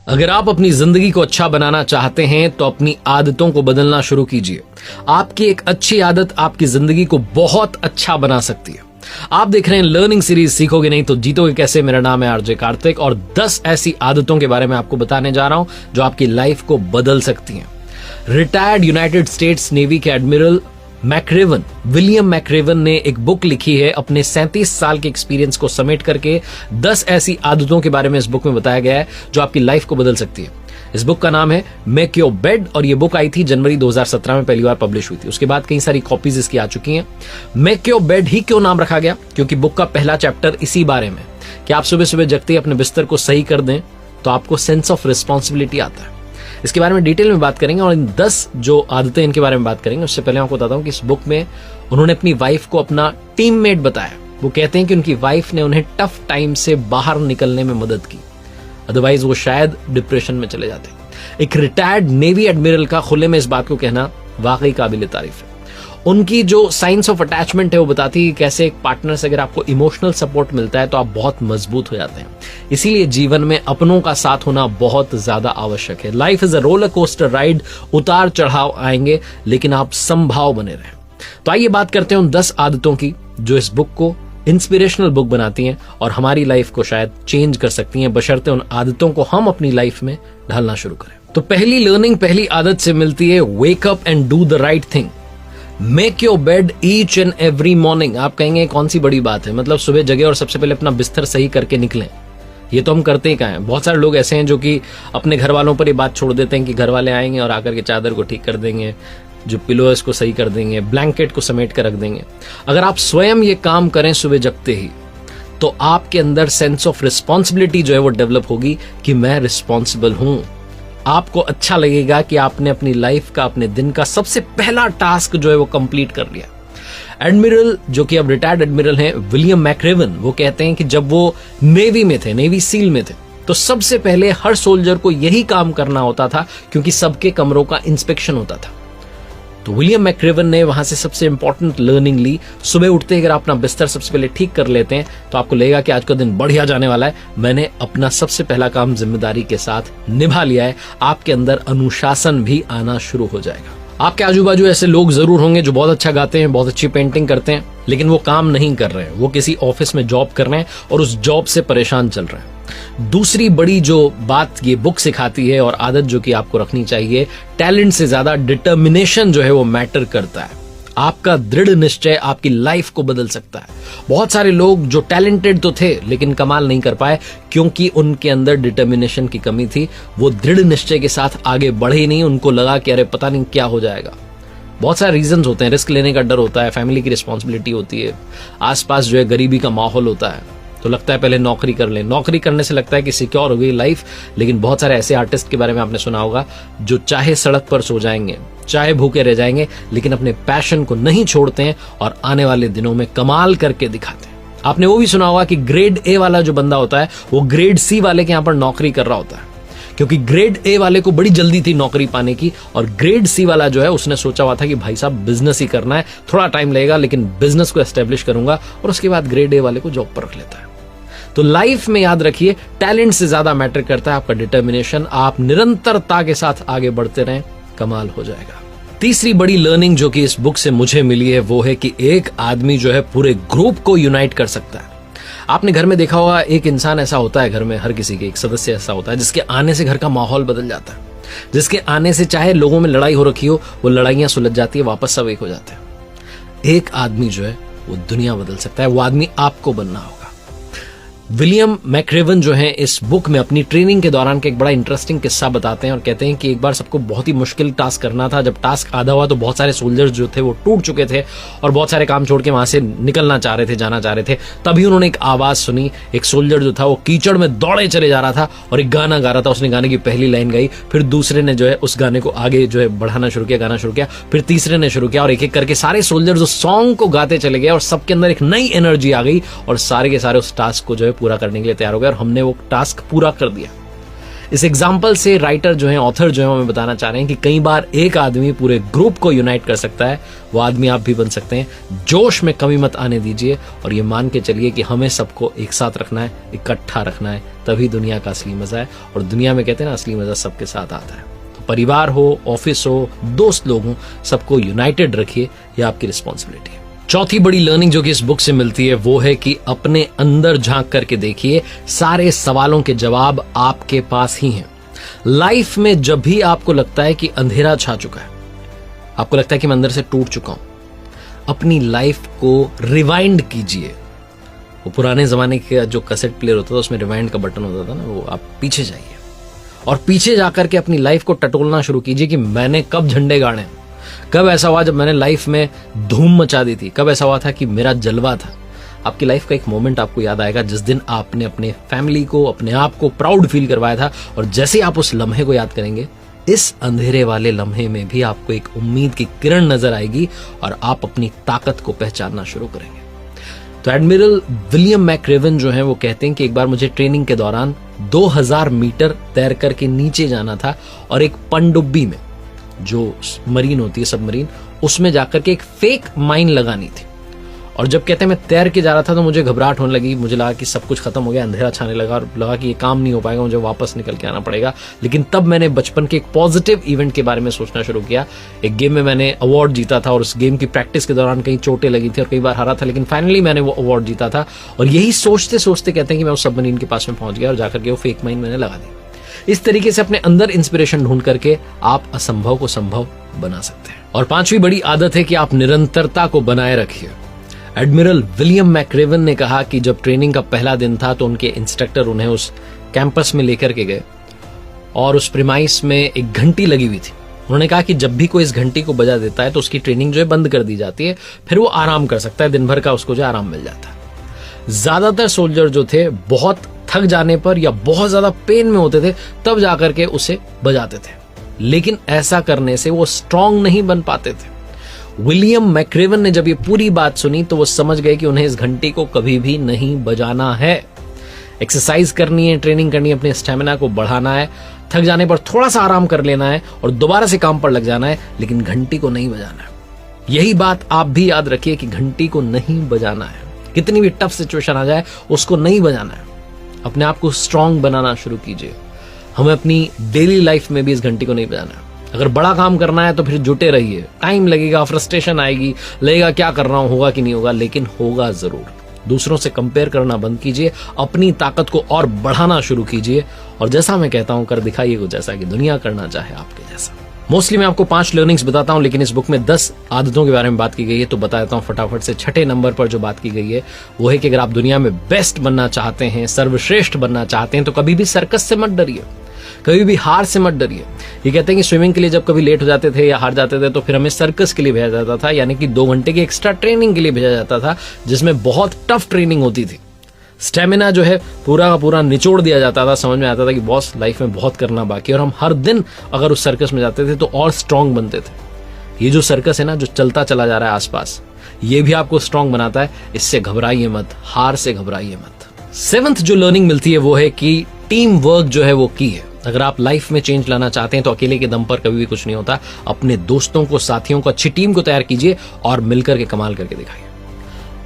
अगर आप अपनी जिंदगी को अच्छा बनाना चाहते हैं तो अपनी आदतों को बदलना शुरू कीजिए। आपकी एक अच्छी आदत आपकी जिंदगी को बहुत अच्छा बना सकती है। आप देख रहे हैं लर्निंग सीरीज सीखोगे नहीं तो जीतोगे कैसे। मेरा नाम है आरजे कार्तिक और 10 ऐसी आदतों के बारे में आपको बताने जा रहा हूं जो आपकी लाइफ को बदल सकती हैं। रिटायर्ड यूनाइटेड स्टेट्स नेवी के एडमिरल विलियम मैक्रेवन ने एक बुक लिखी है। अपने 37 साल के एक्सपीरियंस को समेट करके 10 ऐसी आदतों के बारे में इस बुक में बताया गया है जो आपकी लाइफ को बदल सकती है। इस बुक का नाम है मेक योर बेड और ये बुक आई थी जनवरी 2017 में पहली बार पब्लिश हुई थी। उसके बाद कई सारी कॉपीज इसकी आ चुकी हैं। मेक योर बेड ही क्यों नाम रखा गया? क्योंकि बुक का पहला चैप्टर इसी बारे में कि आप सुबह सुबह जगते ही अपने बिस्तर को सही कर दें तो आपको सेंस ऑफ रिस्पॉन्सिबिलिटी आता है। इसके बारे में डिटेल में बात करेंगे और इन 10 जो आदतें इनके बारे में बात करेंगे। उससे पहले आपको बताता हूं कि इस बुक में उन्होंने अपनी वाइफ को अपना टीममेट बताया। वो कहते हैं कि उनकी वाइफ ने उन्हें टफ टाइम से बाहर निकलने में मदद की, अदरवाइज वो शायद डिप्रेशन में चले जाते। एक रिटायर्ड नेवी एडमिरल का खुले में इस बात को कहना वाकई काबिल तारीफ है। उनकी जो साइंस ऑफ अटैचमेंट है वो बताती है कि कैसे एक पार्टनर से अगर आपको इमोशनल सपोर्ट मिलता है तो आप बहुत मजबूत हो जाते हैं। इसीलिए जीवन में अपनों का साथ होना बहुत ज्यादा आवश्यक है। Life is a roller coaster ride, उतार चढ़ाव आएंगे लेकिन आप समभाव बने रहें। तो आइए बात करते हैं उन 10 आदतों की जो इस बुक को इंस्पिरेशनल बुक बनाती हैं और हमारी लाइफ को शायद चेंज कर सकती हैं, बशर्ते उन आदतों को हम अपनी लाइफ में ढालना शुरू करें। तो पहली लर्निंग पहली आदत से मिलती है, wake up and do the right thing. Make your bed each and every morning. आप कहेंगे कौन सी बड़ी बात है, मतलब सुबह जगे और सबसे पहले अपना बिस्तर सही करके निकलें। ये तो हम करते ही कहाँ हैं। बहुत सारे लोग ऐसे हैं जो कि अपने घर वालों पर ये बात छोड़ देते हैं कि घर वाले आएंगे और आकर के चादर को ठीक कर देंगे, जो पिलो है उसको सही कर देंगे, ब्लैंकेट को समेट कर रख देंगे। अगर आप स्वयं ये काम करें सुबह जगते ही तो आपके अंदर सेंस ऑफ रिस्पॉन्सिबिलिटी जो है वो डेवलप होगी कि मैं रिस्पॉन्सिबल हूं। आपको अच्छा लगेगा कि आपने अपनी लाइफ का, अपने दिन का सबसे पहला टास्क जो है वो कंप्लीट कर लिया। एडमिरल, जो कि अब रिटायर्ड एडमिरल हैं, विलियम मैक्रेवन, वो कहते हैं कि जब वो नेवी में थे, नेवी सील में थे, तो सबसे पहले हर सोल्जर को यही काम करना होता था क्योंकि सबके कमरों का इंस्पेक्शन होता था। तो विलियम मैक्रेवन ने वहां से सबसे इंपॉर्टेंट लर्निंग ली। सुबह उठते ही अगर अपना बिस्तर सबसे पहले ठीक कर लेते हैं तो आपको लगेगा कि आज का दिन बढ़िया जाने वाला है, मैंने अपना सबसे पहला काम जिम्मेदारी के साथ निभा लिया है। आपके अंदर अनुशासन भी आना शुरू हो जाएगा। आपके आजू बाजू ऐसे लोग जरूर होंगे जो बहुत अच्छा गाते हैं, बहुत अच्छी पेंटिंग करते हैं, लेकिन वो काम नहीं कर रहे हैं, वो किसी ऑफिस में जॉब कर रहे हैं और उस जॉब से परेशान चल रहे हैं। दूसरी बड़ी जो बात ये बुक सिखाती है और आदत जो कि आपको रखनी चाहिए, टैलेंट से ज्यादा डिटर्मिनेशन जो है वो मैटर करता है। आपका दृढ़ निश्चय आपकी लाइफ को बदल सकता है। बहुत सारे लोग जो टैलेंटेड तो थे लेकिन कमाल नहीं कर पाए क्योंकि उनके अंदर डिटर्मिनेशन की कमी थी। वो दृढ़ निश्चय के साथ आगे बढ़े ही नहीं। उनको लगा कि अरे पता नहीं क्या हो जाएगा। बहुत सारे रीजंस होते हैं। रिस्क लेने का डर होता है, फैमिली की रिस्पॉन्सिबिलिटी होती है, आसपास जो है गरीबी का माहौल होता है, तो लगता है पहले नौकरी कर लें। नौकरी करने से लगता है कि सिक्योर हो गई लाइफ। लेकिन बहुत सारे ऐसे आर्टिस्ट के बारे में आपने सुना होगा जो चाहे सड़क पर सो जाएंगे, चाहे भूखे रह जाएंगे, लेकिन अपने पैशन को नहीं छोड़ते हैं और आने वाले दिनों में कमाल करके दिखाते हैं। आपने वो भी सुना होगा कि ग्रेड ए वाला जो बंदा होता है वो ग्रेड सी वाले के यहां पर नौकरी कर रहा होता है, क्योंकि ग्रेड ए वाले को बड़ी जल्दी थी नौकरी पाने की और ग्रेड सी वाला जो है उसने सोचा हुआ था कि भाई साहब बिजनेस ही करना है, थोड़ा टाइम लगेगा लेकिन बिजनेस को एस्टेब्लिश करूंगा, और उसके बाद ग्रेड ए वाले को जॉब पर रख लेता है। तो लाइफ में याद रखिए, टैलेंट से ज्यादा मैटर करता है आपका डिटर्मिनेशन। आप निरंतरता के साथ आगे बढ़ते रहें, कमाल हो जाएगा। तीसरी बड़ी लर्निंग जो कि इस बुक से मुझे मिली है वो है कि एक आदमी जो है पूरे ग्रुप को यूनाइट कर सकता है। आपने घर में देखा होगा, एक इंसान ऐसा होता है घर में, हर किसी के एक सदस्य ऐसा होता है जिसके आने से घर का माहौल बदल जाता है, जिसके आने से चाहे लोगों में लड़ाई हो रखी हो वो लड़ाइयां सुलझ जाती है, वापस सब एक हो जाते हैं। एक आदमी जो है वो दुनिया बदल सकता है। वो आदमी आपको बनना होगा। विलियम मैक्रेवन जो हैं इस बुक में अपनी ट्रेनिंग के दौरान का एक बड़ा इंटरेस्टिंग किस्सा बताते हैं और कहते हैं कि एक बार सबको बहुत ही मुश्किल टास्क करना था। जब टास्क आधा हुआ तो बहुत सारे सोल्जर्स जो थे वो टूट चुके थे और बहुत सारे काम छोड़ के वहां से निकलना चाह रहे थे, जाना चाह रहे थे। तभी उन्होंने एक आवाज सुनी। एक सोल्जर जो था वो कीचड़ में दौड़े चले जा रहा था और एक गाना गा रहा था। उसने गाने की पहली लाइन गाई, फिर दूसरे ने जो है उस गाने को आगे जो है बढ़ाना शुरू किया, गाना शुरू किया, फिर तीसरे ने शुरू किया और एक एक करके सारे सोल्जर्स उस सॉन्ग को गाते चले गए और सबके अंदर एक नई एनर्जी आ गई और सारे के सारे उस टास्क को जो है पूरा करने के लिए तैयार हो गए और हमने वो टास्क पूरा कर दिया। इस एग्जाम्पल से राइटर जो है, ऑथर जो है, हमें बताना चाह रहे हैं कि कई बार एक आदमी पूरे ग्रुप को यूनाइट कर सकता है। वो आदमी आप भी बन सकते हैं। जोश में कमी मत आने दीजिए और ये मान के चलिए कि हमें सबको एक साथ रखना है, इकट्ठा रखना है, तभी दुनिया का असली मजा है। और दुनिया में कहते हैं ना, असली मजा सबके साथ आता है। तो परिवार हो, ऑफिस हो, दोस्त लोग हों, सबको यूनाइटेड रखिए, ये आपकी रिस्पॉन्सिबिलिटी है। चौथी बड़ी लर्निंग जो कि इस बुक से मिलती है वो है कि अपने अंदर झांक करके देखिए, सारे सवालों के जवाब आपके पास ही हैं। लाइफ में जब भी आपको लगता है कि अंधेरा छा चुका है, आपको लगता है कि मैं अंदर से टूट चुका हूं, अपनी लाइफ को रिवाइंड कीजिए। वो पुराने जमाने के जो कैसेट प्लेयर होता था उसमें रिवाइंड का बटन होता था ना, वो आप पीछे जाइए और पीछे जाकर के अपनी लाइफ को टटोलना शुरू कीजिए कि मैंने कब झंडे गाड़े, कब ऐसा हुआ जब मैंने लाइफ में धूम मचा दी थी, कब ऐसा हुआ था कि मेरा जलवा था। आपकी लाइफ का एक मोमेंट आपको याद आएगा जिस दिन आपने अपने फैमिली को, अपने आप को प्राउड फील करवाया था। और जैसे आप उस लम्हे को याद करेंगे, इस अंधेरे वाले लम्हे में भी आपको एक उम्मीद की किरण नजर आएगी और आप अपनी ताकत को पहचानना शुरू करेंगे। तो एडमिरल विलियम मैक्रेवन जो है वो कहते हैं कि एक बार मुझे ट्रेनिंग के दौरान 2000 मीटर तैर करके नीचे जाना था और एक पनडुब्बी में, जो मरीन होती है सबमरीन, उसमें जाकर के एक फेक माइन लगानी थी। और जब कहते हैं मैं तैर के जा रहा था तो मुझे घबराहट होने लगी, मुझे लगा कि सब कुछ खत्म हो गया, अंधेरा छाने लगा और लगा कि ये काम नहीं हो पाएगा, मुझे वापस निकल के आना पड़ेगा। लेकिन तब मैंने बचपन के एक पॉजिटिव इवेंट के बारे में सोचना शुरू किया। एक गेम में मैंने अवार्ड जीता था और उस गेम की प्रैक्टिस के दौरान कई चोटें लगी थी और कई बार हारा था, लेकिन फाइनली मैंने वो अवार्ड जीता था। और यही सोचते सोचते कहते हैं कि मैं उस सबमरीन के पास में पहुंच गया और जाकर के वो फेक माइन मैंने लगा दी। इस तरीके से अपने अंदर इंस्पिरेशन ढूंढ करके आप असंभव को संभव बना सकते हैं। और पांचवी बड़ी आदत है कि आप निरंतरता को बनाए रखिए। एडमिरल विलियम मैक्रेवन ने कहा कि जब ट्रेनिंग का पहला दिन था तो उनके इंस्ट्रक्टर उन्हें उस कैंपस में लेकर के गए और उस प्रीमाइस में एक घंटी लगी हुई थी। उन्होंने कहा कि जब भी कोई इस घंटी को बजा देता है तो उसकी ट्रेनिंग जो है बंद कर दी जाती है, फिर वो आराम कर सकता है, दिन भर का उसको जो आराम मिल जाता है। ज्यादातर सोल्जर जो थे बहुत थक जाने पर या बहुत ज्यादा पेन में होते थे तब जाकर के उसे बजाते थे, लेकिन ऐसा करने से वो स्ट्रांग नहीं बन पाते थे। विलियम मैक्रेवन ने जब ये पूरी बात सुनी तो वो समझ गए कि उन्हें इस घंटी को कभी भी नहीं बजाना है। एक्सरसाइज करनी है, ट्रेनिंग करनी है, अपने स्टेमिना को बढ़ाना है, थक जाने पर थोड़ा सा आराम कर लेना है और दोबारा से काम पर लग जाना है, लेकिन घंटी को नहीं बजाना है। यही बात आप भी याद रखिए कि घंटी को नहीं बजाना है। कितनी भी टफ सिचुएशन आ जाए उसको नहीं बजाना है। अपने आप को स्ट्रांग बनाना शुरू कीजिए। हमें अपनी डेली लाइफ में भी इस घंटी को नहीं बजाना है। अगर बड़ा काम करना है तो फिर जुटे रहिए, टाइम लगेगा, फ्रस्ट्रेशन आएगी, लगेगा क्या कर रहा हूं, होगा कि नहीं होगा, लेकिन होगा जरूर। दूसरों से कंपेयर करना बंद कीजिए, अपनी ताकत को और बढ़ाना शुरू कीजिए और जैसा मैं कहता हूं कर दिखाइए कुछ ऐसा कि दुनिया करना चाहे आपके जैसा। मोस्टली मैं आपको 5 लर्निंग्स बताता हूं, लेकिन इस बुक में 10 आदतों के बारे में बात की गई है, तो बता देता हूं फटाफट से। 6ठे नंबर पर जो बात की गई है वो है कि अगर आप दुनिया में बेस्ट बनना चाहते हैं, सर्वश्रेष्ठ बनना चाहते हैं, तो कभी भी सर्कस से मत डरिए, कभी भी हार से मत डरिए। ये कहते हैं कि स्विमिंग के लिए जब कभी लेट हो जाते थे या हार जाते थे तो फिर हमें सर्कस के लिए भेजा जाता था, यानी कि 2 घंटे की एक्स्ट्रा ट्रेनिंग के लिए भेजा जाता था, जिसमें बहुत टफ ट्रेनिंग होती थी। स्टेमिना जो है पूरा का पूरा निचोड़ दिया जाता था। समझ में आता था कि बॉस लाइफ में बहुत करना बाकी है और हम हर दिन अगर उस सर्कस में जाते थे तो और स्ट्रांग बनते थे। ये जो सर्कस है ना, जो चलता चला जा रहा है आसपास, ये भी आपको स्ट्रांग बनाता है। इससे घबराइए मत, हार से घबराइए मत। 7th जो लर्निंग मिलती है वो है कि टीम वर्क जो है वो की है। अगर आप लाइफ में चेंज लाना चाहते हैं तो अकेले के दम पर कभी भी कुछ नहीं होता। अपने दोस्तों को, साथियों को, अच्छी टीम को तैयार कीजिए और मिलकर के कमाल करके दिखाइए।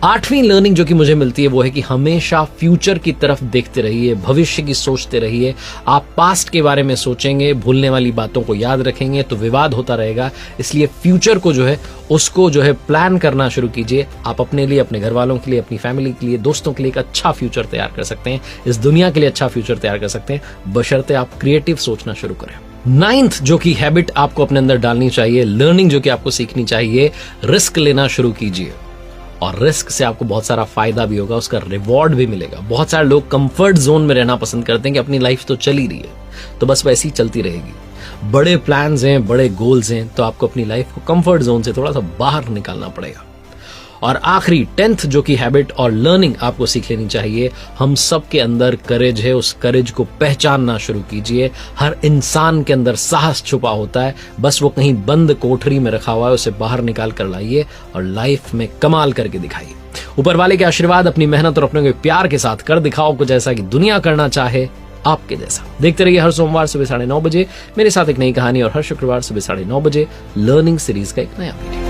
8वीं लर्निंग जो कि मुझे मिलती है वो है कि हमेशा फ्यूचर की तरफ देखते रहिए, भविष्य की सोचते रहिए। आप पास्ट के बारे में सोचेंगे, भूलने वाली बातों को याद रखेंगे तो विवाद होता रहेगा। इसलिए फ्यूचर को जो है उसको जो है प्लान करना शुरू कीजिए। आप अपने लिए, अपने घर वालों के लिए, अपनी फैमिली के लिए, दोस्तों के लिए एक अच्छा फ्यूचर तैयार कर सकते हैं। इस दुनिया के लिए अच्छा फ्यूचर तैयार कर सकते हैं, बशर्ते आप क्रिएटिव सोचना शुरू करें। 9th जो कि हैबिट आपको अपने अंदर डालनी चाहिए, लर्निंग जो कि आपको सीखनी चाहिए, रिस्क लेना शुरू कीजिए। और रिस्क से आपको बहुत सारा फायदा भी होगा, उसका रिवॉर्ड भी मिलेगा। बहुत सारे लोग कंफर्ट जोन में रहना पसंद करते हैं कि अपनी लाइफ तो चल ही रही है, तो बस वैसी ही चलती रहेगी। बड़े प्लान्स हैं, बड़े गोल्स हैं, तो आपको अपनी लाइफ को कंफर्ट जोन से थोड़ा सा बाहर निकालना पड़ेगा। और आखिरी 10th जो कि हैबिट और लर्निंग आपको सीख लेनी चाहिए, हम सब के अंदर करेज है, उस करेज को पहचानना शुरू कीजिए। हर इंसान के अंदर साहस छुपा होता है, बस वो कहीं बंद कोठरी में रखा हुआ है, उसे बाहर निकाल कर लाइए और लाइफ में कमाल करके दिखाइए। ऊपर वाले के आशीर्वाद, अपनी मेहनत और अपने प्यार के साथ कर दिखाओ कुछ ऐसा कि दुनिया करना चाहे आपके जैसा। देखते रहिए हर सोमवार सुबह 9:30 बजे मेरे साथ एक नई कहानी और हर शुक्रवार सुबह 9:30 बजे लर्निंग सीरीज का एक नया वीडियो।